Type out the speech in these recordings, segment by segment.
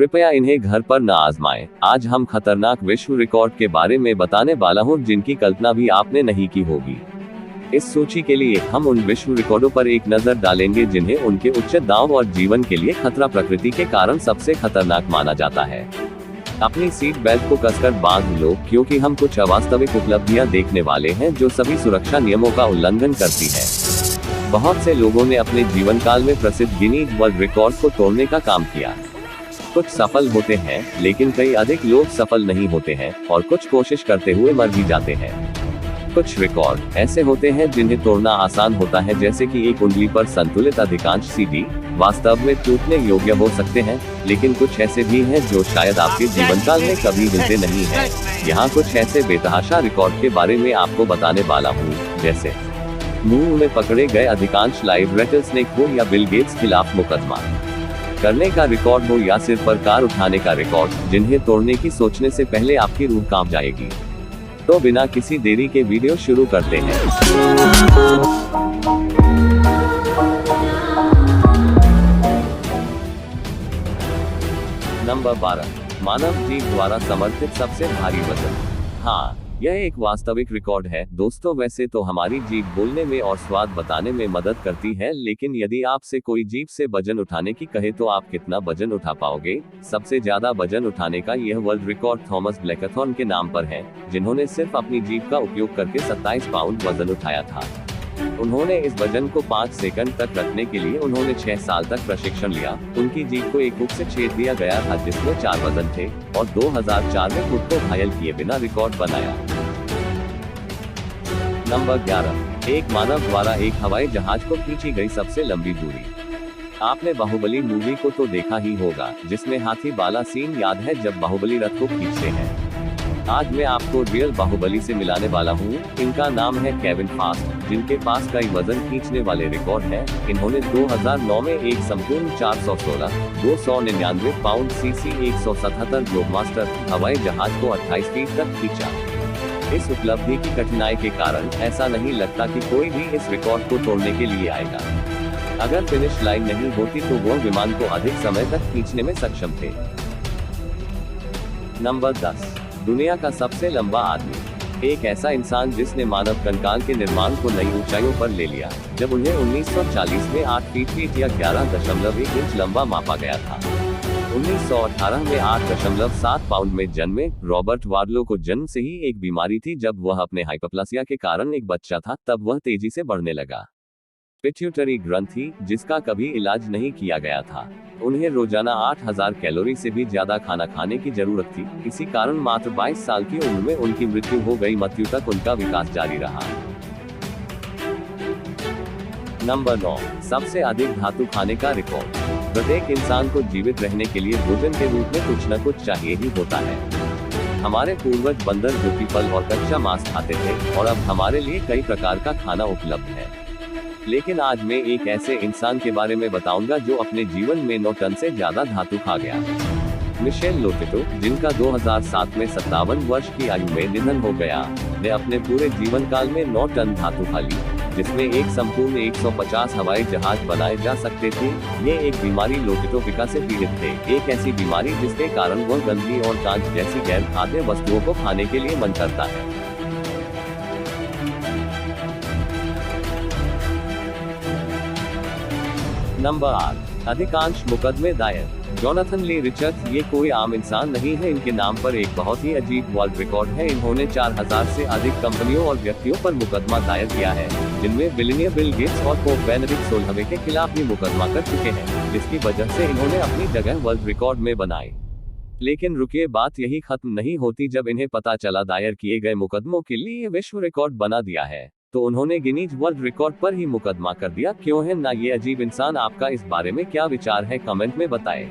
कृपया इन्हें घर पर न आजमाएं। आज हम खतरनाक विश्व रिकॉर्ड के बारे में बताने वाला हूं जिनकी कल्पना भी आपने नहीं की होगी। इस सूची के लिए हम उन विश्व रिकॉर्डों पर एक नजर डालेंगे जिन्हें उनके उच्च दाव और जीवन के लिए खतरा प्रकृति के कारण सबसे खतरनाक माना जाता है। अपनी सीट बेल्ट को कसकर बांध लो, क्योंकि हम कुछ अवास्तविक उपलब्धियां देखने वाले हैं जो सभी सुरक्षा नियमों का उल्लंघन करती है। बहुत से लोगों ने अपने जीवन काल में प्रसिद्ध गिनीज वर्ल्ड रिकॉर्ड को तोड़ने का काम किया। कुछ सफल होते हैं, लेकिन कई अधिक लोग सफल नहीं होते हैं और कुछ कोशिश करते हुए मर भी जाते हैं। कुछ रिकॉर्ड ऐसे होते हैं जिन्हें तोड़ना आसान होता है, जैसे कि एक उंगली पर संतुलित अधिकांश सीडी वास्तव में टूटने योग्य हो सकते हैं, लेकिन कुछ ऐसे भी हैं जो शायद आपके जीवन काल में कभी हिलते नहीं हैं। यहाँ कुछ ऐसे बेतहाशा रिकॉर्ड के बारे में आपको बताने वाला हूँ, जैसे मुंह में पकड़े गए अधिकांश लाइव रेटलस्नेक हो, या बिल गेट्स खिलाफ मुकदमा करने का रिकॉर्ड हो, या सिर पर कार उठाने का रिकॉर्ड, जिन्हें तोड़ने की सोचने से पहले आपकी रूह कांप जाएगी। तो बिना किसी देरी के वीडियो शुरू करते हैं। नंबर 12, मानव जीभ द्वारा समर्थित सबसे भारी वजन। हाँ, यह एक वास्तविक रिकॉर्ड है दोस्तों। वैसे तो हमारी जीभ बोलने में और स्वाद बताने में मदद करती है, लेकिन यदि आपसे कोई जीभ से वजन उठाने की कहे तो आप कितना वजन उठा पाओगे? सबसे ज्यादा वजन उठाने का यह वर्ल्ड रिकॉर्ड थॉमस ब्लैकाथॉर्न के नाम पर है, जिन्होंने सिर्फ अपनी जीभ का उपयोग करके 27 पाउंड वजन उठाया था। उन्होंने इस वजन को 5 सेकंड तक रखने के लिए उन्होंने 6 साल तक प्रशिक्षण लिया। उनकी जीभ को एक हुक से छेद दिया गया था जिसमें 4 वजन थे, और 2004 में खुद को घायल किए बिना रिकॉर्ड बनाया। नंबर 11, एक मानव द्वारा एक हवाई जहाज को खींची गई सबसे लंबी दूरी। आपने बाहुबली मूवी को तो देखा ही होगा, जिसमें हाथी वाला सीन याद है जब बाहुबली रथ को खींचते हैं। आज मैं आपको रियल बाहुबली से मिलाने वाला हूँ। इनका नाम है केविन फास्ट, जिनके पास कई वजन खींचने वाले रिकॉर्ड हैं। इन्होंने 2009 में एक संपूर्ण 416 299 पाउंड सीसी 177 ग्लोबमास्टर हवाई जहाज को 28 फीट तक खींचा। इस उपलब्धि की कठिनाई के कारण ऐसा नहीं लगता कि कोई भी इस रिकॉर्ड को तोड़ने के लिए आएगा। अगर फिनिश लाइन नहीं होती तो वो विमान को अधिक समय तक खींचने में सक्षम थे। नंबर 10, दुनिया का सबसे लंबा आदमी। एक ऐसा इंसान जिसने मानव कंकाल के निर्माण को नई ऊंचाइयों पर ले लिया, जब उन्हें 1940 में 8 फीट या 11.1 इंच लंबा मापा गया था। 1918 में 8.7 पाउंड में जन्मे रॉबर्ट वार्लो को जन्म से ही एक बीमारी थी। जब वह अपने हाइपरप्लासिया के कारण एक बच्चा था, तब वह तेजी से बढ़ने लगा। पिट्यूटरी ग्रंथि, जिसका कभी इलाज नहीं किया गया था। उन्हें रोजाना 8000 कैलोरी से भी ज्यादा खाना खाने की जरूरत थी। इसी कारण मात्र 22 साल की उम्र में उनकी मृत्यु हो गई। मृत्यु तक उनका विकास जारी रहा। नंबर 9, सबसे अधिक धातु खाने का रिकॉर्ड। प्रत्येक इंसान को जीवित रहने के लिए भोजन के रूप में कुछ न कुछ चाहिए ही होता है। हमारे पूर्वज बंदर जो कि फल और कच्चा मांस खाते थे, और अब हमारे लिए कई प्रकार का खाना उपलब्ध है। लेकिन आज मैं एक ऐसे इंसान के बारे में बताऊंगा जो अपने जीवन में 9 टन से ज्यादा धातु खा गया। मिशेल लोटेटो, जिनका 2007 में 57 वर्ष की आयु में निधन हो गया, ने अपने पूरे जीवन काल में 9 टन धातु खा ली, जिसमें एक संपूर्ण 150 हवाई जहाज बनाए जा सकते थे। ये एक बीमारी लोटेटोपिका से पीड़ित थे, एक ऐसी बीमारी जिसके कारण वह गंदगी और कांच जैसी गैर खाद्य वस्तुओं को खाने के लिए मन करता है। नंबर 8, अधिकांश मुकदमे दायर। जोनाथन ली रिचर्ड्स ये कोई आम इंसान नहीं है। इनके नाम पर एक बहुत ही अजीब वर्ल्ड रिकॉर्ड है। इन्होंने 4000 से अधिक कंपनियों और व्यक्तियों पर मुकदमा दायर किया है, जिनमें बिलियनियर बिल गेट्स और पोप बेनेडिक्ट 16वें के खिलाफ भी मुकदमा कर चुके हैं, जिसकी वजह से इन्होंने अपनी जगह वर्ल्ड रिकॉर्ड में बनाई। लेकिन रुकिए, बात यही खत्म नहीं होती। जब इन्हें पता चला दायर किए गए मुकदमों के लिए विश्व रिकॉर्ड बना दिया है, तो उन्होंने गिनीज वर्ल्ड रिकॉर्ड पर ही मुकदमा कर दिया। क्यों है ना ये अजीब इंसान? आपका इस बारे में क्या विचार है, कमेंट में बताएं।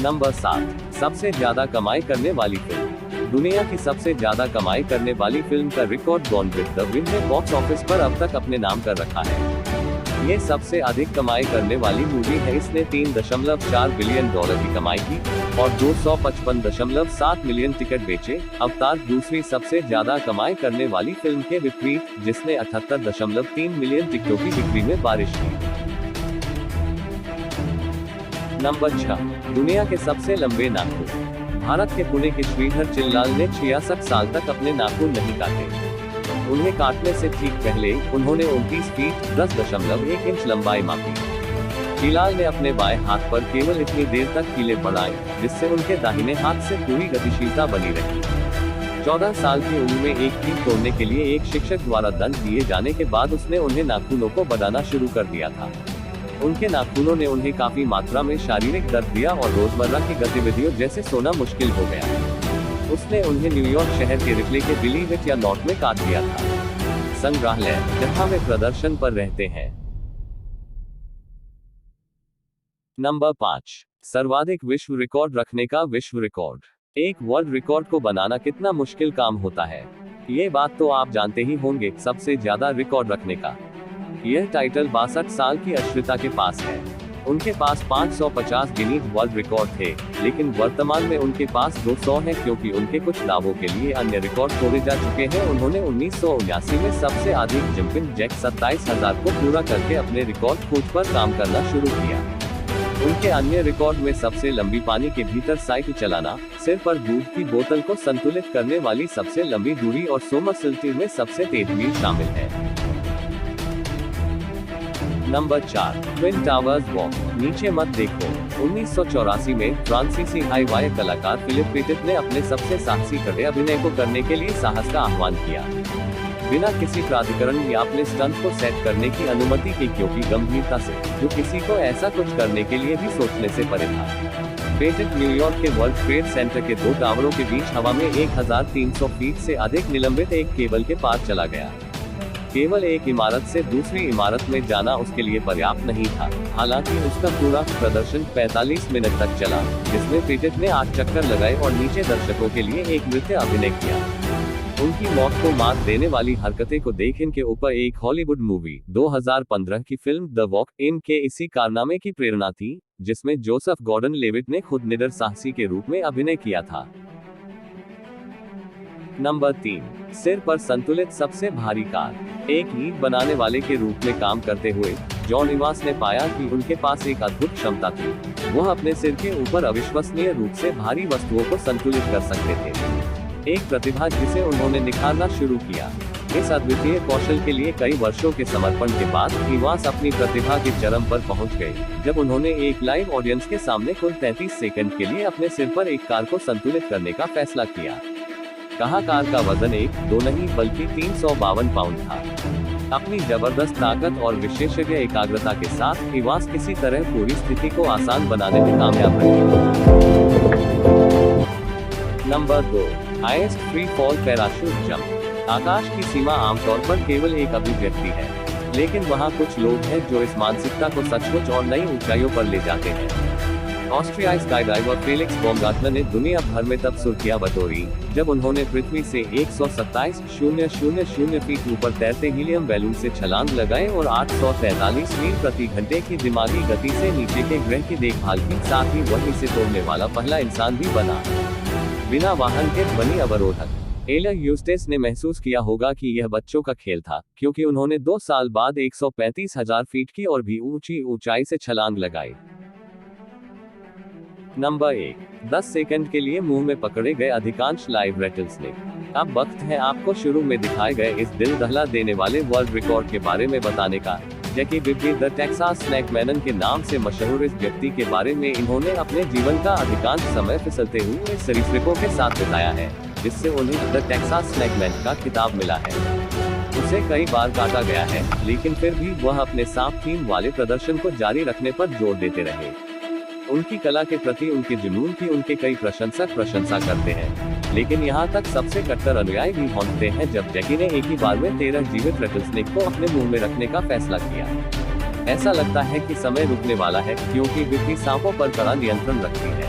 नंबर 7, सबसे ज्यादा कमाई करने वाली फिल्म। दुनिया की सबसे ज्यादा कमाई करने वाली फिल्म का record gone with the wind ने बॉक्स ऑफिस पर अब तक अपने नाम कर रखा है। ये सबसे अधिक कमाई करने वाली मूवी है। इसने $3.4 बिलियन की कमाई की और 255.7 मिलियन टिकट बेचे। अवतार दूसरी सबसे ज्यादा कमाई करने वाली फिल्म के विपरीत, जिसने 78.3 मिलियन टिकटों की बिक्री में बारिश की। नंबर 6, दुनिया के सबसे लंबे नाखून। भारत के पुणे के श्रीधर चिल्लाल ने 66 साल तक अपने नाखून नहीं काटे। उन्हें काटने से ठीक पहले उन्होंने 29 फीट 10.1 इंच लंबाई मापी। चिल्लाल ने अपने बाएं हाथ पर केवल इतनी देर तक कीले बढ़ाए जिससे उनके दाहिने हाथ से पूरी गतिशीलता बनी रही। 14 साल की उम्र में एक कील तोड़ने के लिए एक शिक्षक द्वारा दंड दिए जाने के बाद उसने उन्हें नाखूनों को बढ़ाना शुरू कर दिया था। उनके नाखूनों ने उन्हें काफी मात्रा में शारीरिक दर्द दिया और रोजमर्रा की गतिविधियों जैसे सोना मुश्किल हो गया। उसने उन्हें न्यूयॉर्क शहर के रिप्ले के बिलीव इट या नॉट में काट दिया था, संग्रहालय जहां वे प्रदर्शन पर रहते हैं। नंबर 5, सर्वाधिक विश्व रिकॉर्ड रखने का विश्व रिकॉर्ड। एक वर्ल्ड रिकॉर्ड को बनाना कितना मुश्किल काम होता है, ये बात तो आप जानते ही होंगे। सबसे ज्यादा रिकॉर्ड रखने का यह टाइटल 62 साल की अश्रिता के पास है। उनके पास 550 गिनीज वर्ल्ड रिकॉर्ड थे, लेकिन वर्तमान में उनके पास 200 है क्योंकि उनके कुछ दावों के लिए अन्य रिकॉर्ड तोड़े जा चुके हैं। उन्होंने 1979 में सबसे अधिक जंपिंग जैक 27,000 को पूरा करके अपने रिकॉर्ड खोज पर काम करना शुरू किया। उनके अन्य रिकॉर्ड में सबसे लंबी पानी के भीतर साइकिल चलाना, सिर पर दूध की बोतल को संतुलित करने वाली सबसे लंबी दूरी और सोमरसेल्ट में सबसे तेज मील शामिल है। Number 4, twin towers walk. नीचे मत देखो। 1984 में फ्रांसीसी हाई वायर कलाकार फिलिप पेटिट ने अपने सबसे साहसी खड़े अभिनय को करने के लिए साहस का आह्वान किया, बिना किसी प्राधिकरण या अपने स्टंट को सेट करने की अनुमति के, क्योंकि गंभीरता से जो किसी को ऐसा कुछ करने के लिए भी सोचने से परे था। पेटिट न्यूयॉर्क के वर्ल्ड ट्रेड सेंटर के 2 टावरों के बीच हवा में 1300 फीट से अधिक निलंबित एक केबल के पार चला गया। केवल एक इमारत से दूसरी इमारत में जाना उसके लिए पर्याप्त नहीं था। हालांकि उसका पूरा प्रदर्शन 45 मिनट तक चला, जिसमें पेटिट ने 8 चक्कर लगाए और नीचे दर्शकों के लिए एक नृत्य अभिनय किया। उनकी मौत को मात देने वाली हरकतें को देख इनके ऊपर एक हॉलीवुड मूवी 2015 की फिल्म द वॉक इन के इसी कारनामे की प्रेरणा थी, जिसमें जोसेफ गॉर्डन लेविट ने खुद निडर साहसी के रूप में अभिनय किया था। नंबर 3, सिर पर संतुलित सबसे भारी कार। एक ईंट बनाने वाले के रूप में काम करते हुए जॉन इवांस ने पाया कि उनके पास एक अद्भुत क्षमता थी। वह अपने सिर के ऊपर अविश्वसनीय रूप से भारी वस्तुओं को संतुलित कर सकते थे, एक प्रतिभा जिसे उन्होंने निखारना शुरू किया। इस अद्वितीय कौशल के लिए कई वर्षों के समर्पण के बाद इवांस अपनी प्रतिभा के चरम पर पहुंच गए, जब उन्होंने एक लाइव ऑडियंस के सामने कुल 33 सेकंड के लिए अपने सिर पर एक कार को संतुलित करने का फैसला किया। कहा कार का वजन 1-2 नहीं बल्कि 352 पाउंड था। अपनी जबरदस्त ताकत और विशेषज्ञ एकाग्रता के साथ इवांस किसी तरह पूरी स्थिति को आसान बनाने में कामयाब रहे। Number 2, highest free fall parachute jump. आकाश की सीमा आमतौर पर केवल एक अभिव्यक्ति है, लेकिन वहाँ कुछ लोग हैं जो इस मानसिकता को सचमुच और नई ऊंचाइयों पर ले जाते हैं। ऑस्ट्रियाई स्काईडाइवर फेलिक्स बाumgartner ने दुनिया भर में तब सुर्खियां बटोरी जब उन्होंने पृथ्वी से 127,000 फीट ऊपर तैरते हीलियम बैलून से छलांग लगाए और 843 मील प्रति घंटे की दिमागी गति से नीचे के ग्रह की देखभाल की, साथ ही वहीं से तोड़ने वाला पहला इंसान भी बना, बिना वाहन के ध्वनि अवरोधक। एला यूस्टेस ने महसूस किया होगा कि यह बच्चों का खेल था, क्योंकि उन्होंने 2 साल बाद 135,000 फीट की और भी ऊंची ऊंचाई से छलांग लगाई। नंबर 1, 10 सेकंड के लिए मुंह में पकड़े गए अधिकांश लाइव रेटलस्नेक। अब वक्त है आपको शुरू में दिखाए गए इस दिल दहला देने वाले वर्ल्ड रिकॉर्ड के बारे में बताने का। जैकी बिब्बी द टेक्सास स्नैक मैनन के नाम से मशहूर इस व्यक्ति के बारे में इन्होंने अपने जीवन का अधिकांश समय फिसलते हुए सरीसृपों के साथ बिताया है, जिससे उन्हें द टेक्सास स्नैक मैन का खिताब मिला है। उसे कई बार काटा गया है, लेकिन फिर भी वह अपने सांप थीम वाले प्रदर्शन को जारी रखने पर जोर देते रहे। उनकी कला के प्रति उनके जुनून की उनके कई प्रशंसक प्रशंसा करते हैं, लेकिन यहाँ तक सबसे कट्टर अनुयायी भी होते हैं जब जैकी ने एक ही बार में 13 जीवित रेटलस्नेक को अपने मुंह में रखने का फैसला किया। ऐसा लगता है कि समय रुकने वाला है, क्योंकि बिब्बी सांपों पर कड़ा नियंत्रण रखती है।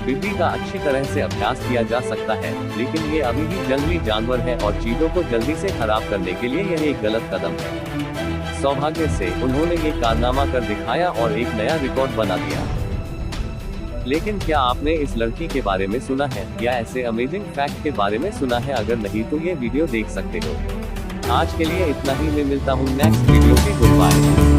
बिब्बी का अच्छी तरह से अभ्यास किया जा सकता है, लेकिन ये अभी भी जंगली जानवर है और चीजों को जल्दी से खराब करने के लिए यह एक गलत कदम है। सौभाग्य से उन्होंने ये कारनामा कर दिखाया और एक नया रिकॉर्ड बना दिया। लेकिन क्या आपने इस लड़की के बारे में सुना है, या ऐसे अमेजिंग फैक्ट के बारे में सुना है? अगर नहीं तो ये वीडियो देख सकते हो। आज के लिए इतना ही, मैं मिलता हूँ नेक्स्ट वीडियो की। Good bye.